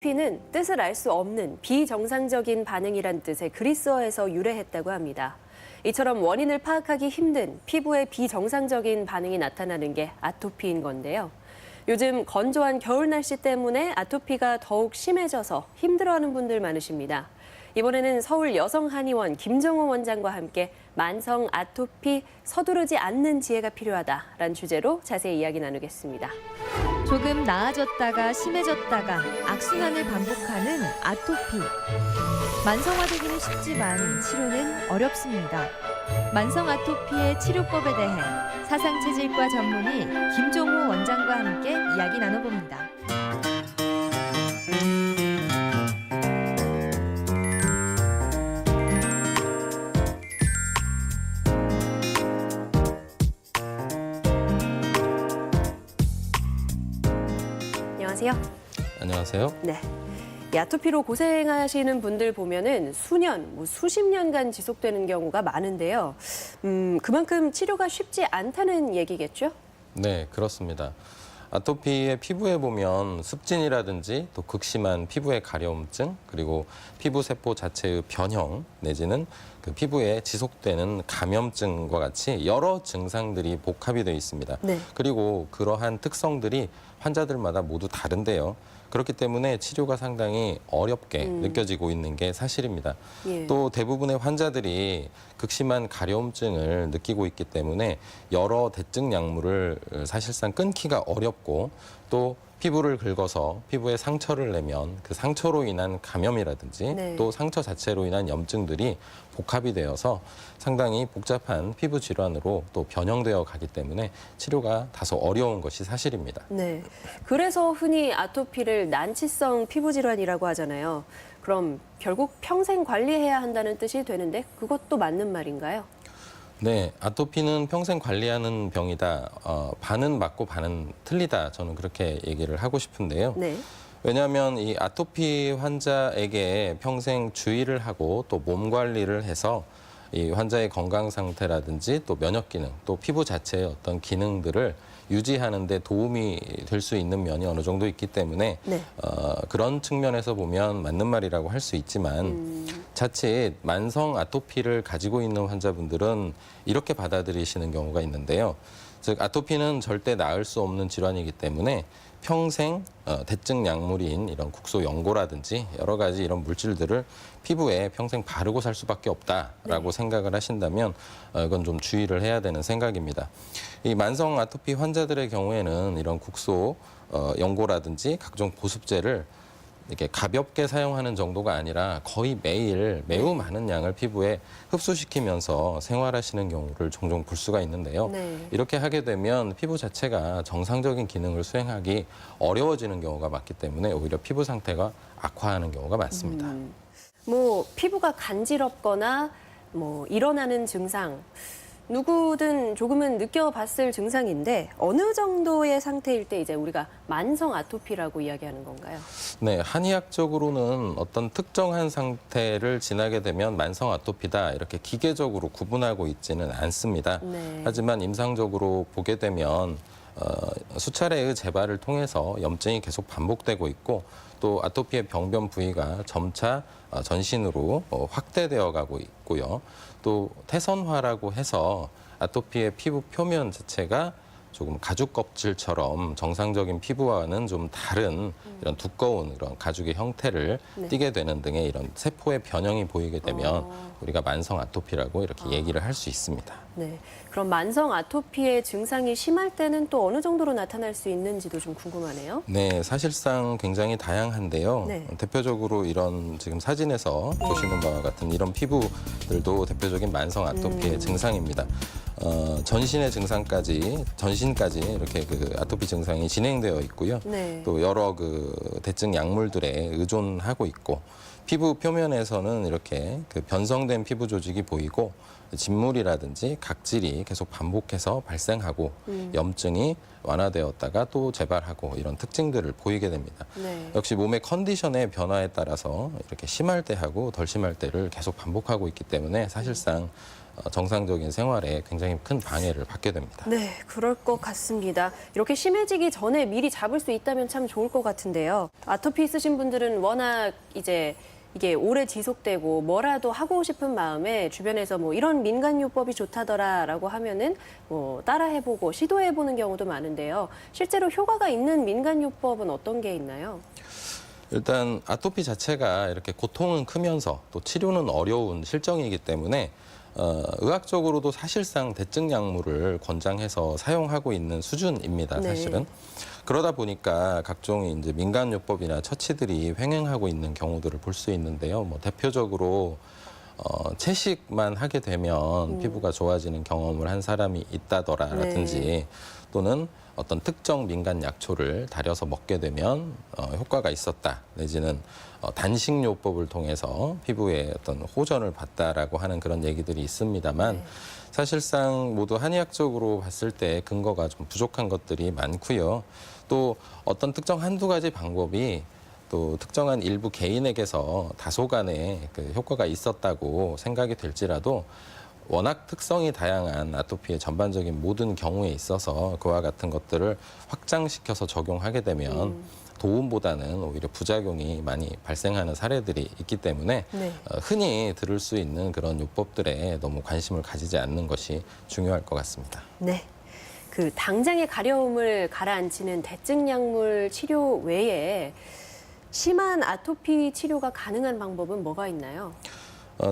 아토피는 뜻을 알 수 없는 비정상적인 반응이란 뜻의 그리스어에서 유래했다고 합니다. 이처럼 원인을 파악하기 힘든 피부의 비정상적인 반응이 나타나는 게 아토피인 건데요. 요즘 건조한 겨울 날씨 때문에 아토피가 더욱 심해져서 힘들어하는 분들 많으십니다. 이번에는 서울 여성한의원 김정호 원장과 함께 만성 아토피 서두르지 않는 지혜가 필요하다라는 주제로 자세히 이야기 나누겠습니다. 조금 나아졌다가 심해졌다가 악순환을 반복하는 아토피. 만성화되기는 쉽지만 치료는 어렵습니다. 만성 아토피의 치료법에 대해 사상체질과 전문의 김종호 원장과 함께 이야기 나눠봅니다. 안녕하세요. 안녕하세요. 네. 이 아토피로 고생하시는 분들 보면은 수년, 수십 년간 지속되는 경우가 많은데요. 그만큼 치료가 쉽지 않다는 얘기겠죠? 네, 그렇습니다. 아토피의 피부에 보면 습진이라든지 또 극심한 피부의 가려움증, 그리고 피부 세포 자체의 변형 내지는 그 피부에 지속되는 감염증과 같이 여러 증상들이 복합이 되어 있습니다. 네. 그리고 그러한 특성들이 환자들마다 모두 다른데요. 그렇기 때문에 치료가 상당히 어렵게 느껴지고 있는 게 사실입니다. 예. 또 대부분의 환자들이 극심한 가려움증을 느끼고 있기 때문에 여러 대증 약물을 사실상 끊기가 어렵고 또 피부를 긁어서 피부에 상처를 내면 그 상처로 인한 감염이라든지 네. 또 상처 자체로 인한 염증들이 복합이 되어서 상당히 복잡한 피부 질환으로 또 변형되어 가기 때문에 치료가 다소 어려운 것이 사실입니다. 네. 그래서 흔히 아토피를 난치성 피부 질환이라고 하잖아요. 그럼 결국 평생 관리해야 한다는 뜻이 되는데 그것도 맞는 말인가요? 네, 아토피는 평생 관리하는 병이다. 반은 맞고 반은 틀리다. 저는 그렇게 얘기를 하고 싶은데요. 네. 왜냐하면 이 아토피 환자에게 평생 주의를 하고 또 몸 관리를 해서 이 환자의 건강 상태라든지 또 면역 기능, 또 피부 자체의 어떤 기능들을 유지하는 데 도움이 될 수 있는 면이 어느 정도 있기 때문에 네. 그런 측면에서 보면 맞는 말이라고 할 수 있지만 자칫 만성 아토피를 가지고 있는 환자분들은 이렇게 받아들이시는 경우가 있는데요. 즉 아토피는 절대 나을 수 없는 질환이기 때문에 평생 대증 약물인 이런 국소 연고라든지 여러 가지 이런 물질들을 피부에 평생 바르고 살 수밖에 없다라고 생각을 하신다면 이건 좀 주의를 해야 되는 생각입니다. 이 만성 아토피 환자들의 경우에는 이런 국소 연고라든지 각종 보습제를 이렇게 가볍게 사용하는 정도가 아니라 거의 매일 매우 많은 양을 피부에 흡수시키면서 생활하시는 경우를 종종 볼 수가 있는데요. 네. 이렇게 하게 되면 피부 자체가 정상적인 기능을 수행하기 어려워지는 경우가 많기 때문에 오히려 피부 상태가 악화하는 경우가 많습니다. 피부가 간지럽거나 일어나는 증상, 누구든 조금은 느껴봤을 증상인데 어느 정도의 상태일 때 이제 우리가 만성 아토피라고 이야기하는 건가요? 네, 한의학적으로는 어떤 특정한 상태를 지나게 되면 만성 아토피다 이렇게 기계적으로 구분하고 있지는 않습니다. 네. 하지만 임상적으로 보게 되면 수차례의 재발을 통해서 염증이 계속 반복되고 있고 또 아토피의 병변 부위가 점차 전신으로 확대되어 가고 있고요. 또 태선화라고 해서 아토피의 피부 표면 자체가 조금 가죽 껍질처럼 정상적인 피부와는 좀 다른 이런 두꺼운 그런 가죽의 형태를 띠게 되는 등의 이런 세포의 변형이 보이게 되면 우리가 만성 아토피라고 이렇게 얘기를 할 수 있습니다. 네. 그럼 만성 아토피의 증상이 심할 때는 또 어느 정도로 나타날 수 있는지도 좀 궁금하네요. 네, 사실상 굉장히 다양한데요. 네. 대표적으로 이런 지금 사진에서 보시는 바와 같은 이런 피부들도 대표적인 만성 아토피의 증상입니다. 전신의 증상까지, 전신까지 이렇게 그 아토피 증상이 진행되어 있고요. 네. 또 여러 그 대증 약물들에 의존하고 있고 피부 표면에서는 이렇게 그 변성된 피부 조직이 보이고 진물이라든지 각질이 계속 반복해서 발생하고 염증이 완화되었다가 또 재발하고 이런 특징들을 보이게 됩니다. 네. 역시 몸의 컨디션의 변화에 따라서 이렇게 심할 때하고 덜 심할 때를 계속 반복하고 있기 때문에 사실상 정상적인 생활에 굉장히 큰 방해를 받게 됩니다. 네, 그럴 것 같습니다. 이렇게 심해지기 전에 미리 잡을 수 있다면 참 좋을 것 같은데요. 아토피 있으신 분들은 워낙 이제 이게 오래 지속되고 뭐라도 하고 싶은 마음에 주변에서 뭐 이런 민간요법이 좋다더라라고 하면은 뭐 따라해보고 시도해보는 경우도 많은데요. 실제로 효과가 있는 민간요법은 어떤 게 있나요? 일단 아토피 자체가 이렇게 고통은 크면서 또 치료는 어려운 실정이기 때문에 의학적으로도 사실상 대증 약물을 권장해서 사용하고 있는 수준입니다. 네. 사실은. 그러다 보니까 각종 이제 민간요법이나 처치들이 횡행하고 있는 경우들을 볼 수 있는데요. 뭐 대표적으로 채식만 하게 되면 피부가 좋아지는 경험을 한 사람이 있다더라라든지 네. 또는 어떤 특정 민간 약초를 달여서 먹게 되면 효과가 있었다 내지는 단식요법을 통해서 피부에 어떤 호전을 받다라고 하는 그런 얘기들이 있습니다만 네. 사실상 모두 한의학적으로 봤을 때 근거가 좀 부족한 것들이 많고요. 또 어떤 특정 한두 가지 방법이 또 특정한 일부 개인에게서 다소간의 그 효과가 있었다고 생각이 될지라도 워낙 특성이 다양한 아토피의 전반적인 모든 경우에 있어서 그와 같은 것들을 확장시켜서 적용하게 되면 도움보다는 오히려 부작용이 많이 발생하는 사례들이 있기 때문에 네. 흔히 들을 수 있는 그런 요법들에 너무 관심을 가지지 않는 것이 중요할 것 같습니다. 네. 그 당장의 가려움을 가라앉히는 대증 약물 치료 외에 심한 아토피 치료가 가능한 방법은 뭐가 있나요?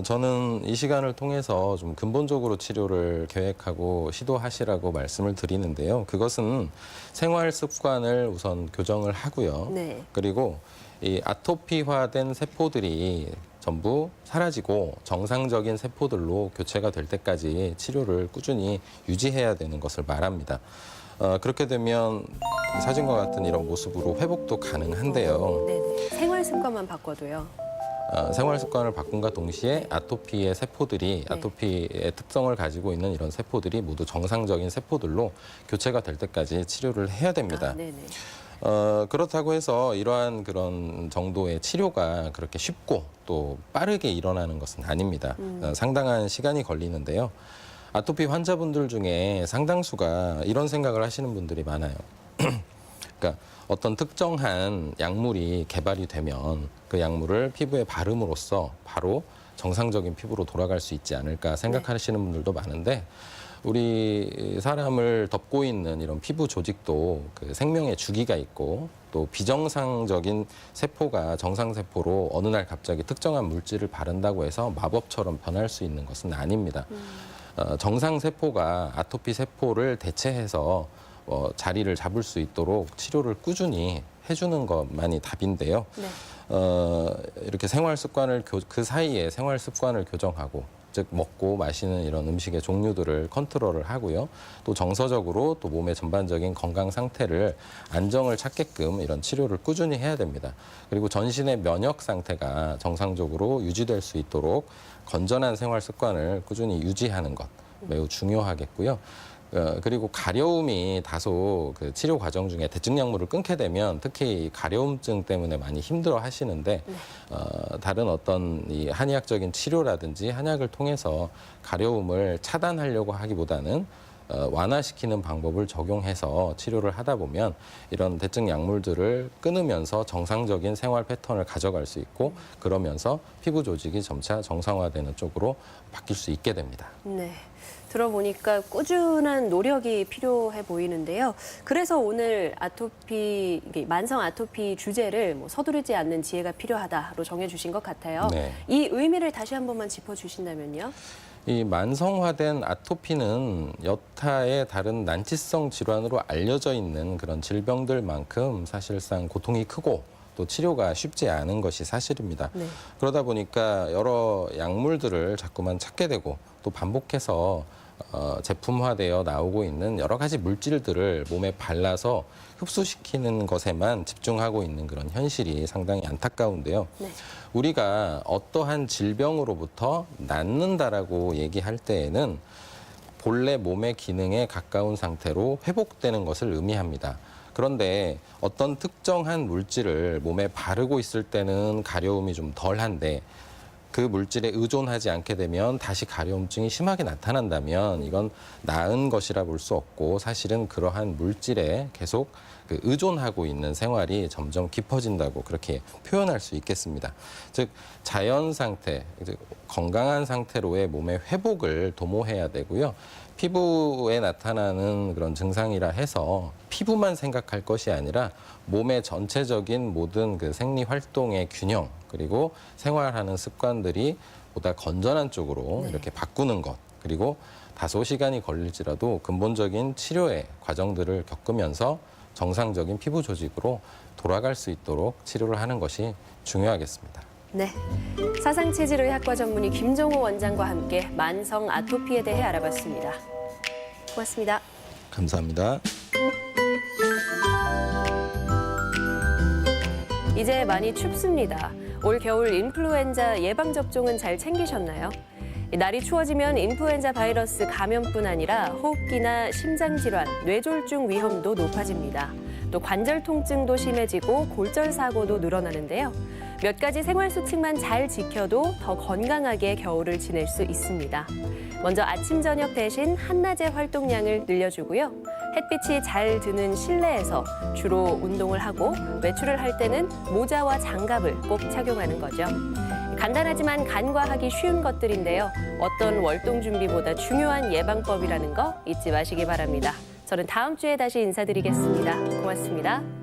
저는 이 시간을 통해서 좀 근본적으로 치료를 계획하고 시도하시라고 말씀을 드리는데요. 그것은 생활 습관을 우선 교정을 하고요. 네. 그리고 이 아토피화된 세포들이 전부 사라지고 정상적인 세포들로 교체가 될 때까지 치료를 꾸준히 유지해야 되는 것을 말합니다. 그렇게 되면 사진과 같은 이런 모습으로 회복도 가능한데요. 네네. 생활 습관만 바꿔도요. 생활 습관을 바꾼과 동시에 아토피의 세포들이 네. 아토피의 특성을 가지고 있는 이런 세포들이 모두 정상적인 세포들로 교체가 될 때까지 치료를 해야 됩니다. 네네. 그렇다고 해서 이러한 그런 정도의 치료가 그렇게 쉽고 또 빠르게 일어나는 것은 아닙니다. 상당한 시간이 걸리는데요. 아토피 환자분들 중에 상당수가 이런 생각을 하시는 분들이 많아요. 그러니까 어떤 특정한 약물이 개발이 되면 그 약물을 피부에 바름으로써 바로 정상적인 피부로 돌아갈 수 있지 않을까 생각하시는 분들도 많은데 우리 사람을 덮고 있는 이런 피부 조직도 그 생명의 주기가 있고 또 비정상적인 세포가 정상세포로 어느 날 갑자기 특정한 물질을 바른다고 해서 마법처럼 변할 수 있는 것은 아닙니다. 정상세포가 아토피 세포를 대체해서 자리를 잡을 수 있도록 치료를 꾸준히 해주는 것만이 답인데요. 네. 이렇게 생활 습관을 그 사이에 생활 습관을 교정하고 즉 먹고 마시는 이런 음식의 종류들을 컨트롤을 하고요. 또 정서적으로 또 몸의 전반적인 건강 상태를 안정을 찾게끔 이런 치료를 꾸준히 해야 됩니다. 그리고 전신의 면역 상태가 정상적으로 유지될 수 있도록 건전한 생활 습관을 꾸준히 유지하는 것 매우 중요하겠고요. 그리고 가려움이 다소 그 치료 과정 중에 대증 약물을 끊게 되면 특히 가려움증 때문에 많이 힘들어 하시는데 다른 어떤 이 한의학적인 치료라든지 한약을 통해서 가려움을 차단하려고 하기보다는 완화시키는 방법을 적용해서 치료를 하다 보면 이런 대증 약물들을 끊으면서 정상적인 생활 패턴을 가져갈 수 있고 그러면서 피부 조직이 점차 정상화되는 쪽으로 바뀔 수 있게 됩니다. 네. 들어보니까 꾸준한 노력이 필요해 보이는데요. 그래서 오늘 아토피, 만성 아토피 주제를 뭐 서두르지 않는 지혜가 필요하다로 정해주신 것 같아요. 네. 이 의미를 다시 한 번만 짚어주신다면요. 이 만성화된 아토피는 여타의 다른 난치성 질환으로 알려져 있는 그런 질병들만큼 사실상 고통이 크고 또 치료가 쉽지 않은 것이 사실입니다. 네. 그러다 보니까 여러 약물들을 자꾸만 찾게 되고 또 반복해서 제품화되어 나오고 있는 여러 가지 물질들을 몸에 발라서 흡수시키는 것에만 집중하고 있는 그런 현실이 상당히 안타까운데요. 네. 우리가 어떠한 질병으로부터 낫는다라고 얘기할 때에는 본래 몸의 기능에 가까운 상태로 회복되는 것을 의미합니다. 그런데 어떤 특정한 물질을 몸에 바르고 있을 때는 가려움이 좀 덜한데 그 물질에 의존하지 않게 되면 다시 가려움증이 심하게 나타난다면 이건 나은 것이라 볼 수 없고 사실은 그러한 물질에 계속 그 의존하고 있는 생활이 점점 깊어진다고 그렇게 표현할 수 있겠습니다. 즉 자연 상태, 즉 건강한 상태로의 몸의 회복을 도모해야 되고요. 피부에 나타나는 그런 증상이라 해서 피부만 생각할 것이 아니라 몸의 전체적인 모든 그 생리 활동의 균형 그리고 생활하는 습관들이 보다 건전한 쪽으로 이렇게 바꾸는 것 그리고 다소 시간이 걸릴지라도 근본적인 치료의 과정들을 겪으면서 정상적인 피부 조직으로 돌아갈 수 있도록 치료를 하는 것이 중요하겠습니다. 네, 사상체질의학과 전문의 김종호 원장과 함께 만성 아토피에 대해 알아봤습니다. 고맙습니다. 감사합니다. 이제 많이 춥습니다. 올 겨울 인플루엔자 예방접종은 잘 챙기셨나요? 날이 추워지면 인플루엔자 바이러스 감염뿐 아니라 호흡기나 심장질환, 뇌졸중 위험도 높아집니다. 또 관절 통증도 심해지고 골절 사고도 늘어나는데요. 몇 가지 생활 수칙만 잘 지켜도 더 건강하게 겨울을 지낼 수 있습니다. 먼저 아침, 저녁 대신 한낮의 활동량을 늘려주고요. 햇빛이 잘 드는 실내에서 주로 운동을 하고 외출을 할 때는 모자와 장갑을 꼭 착용하는 거죠. 간단하지만 간과하기 쉬운 것들인데요. 어떤 월동 준비보다 중요한 예방법이라는 거 잊지 마시기 바랍니다. 저는 다음 주에 다시 인사드리겠습니다. 고맙습니다.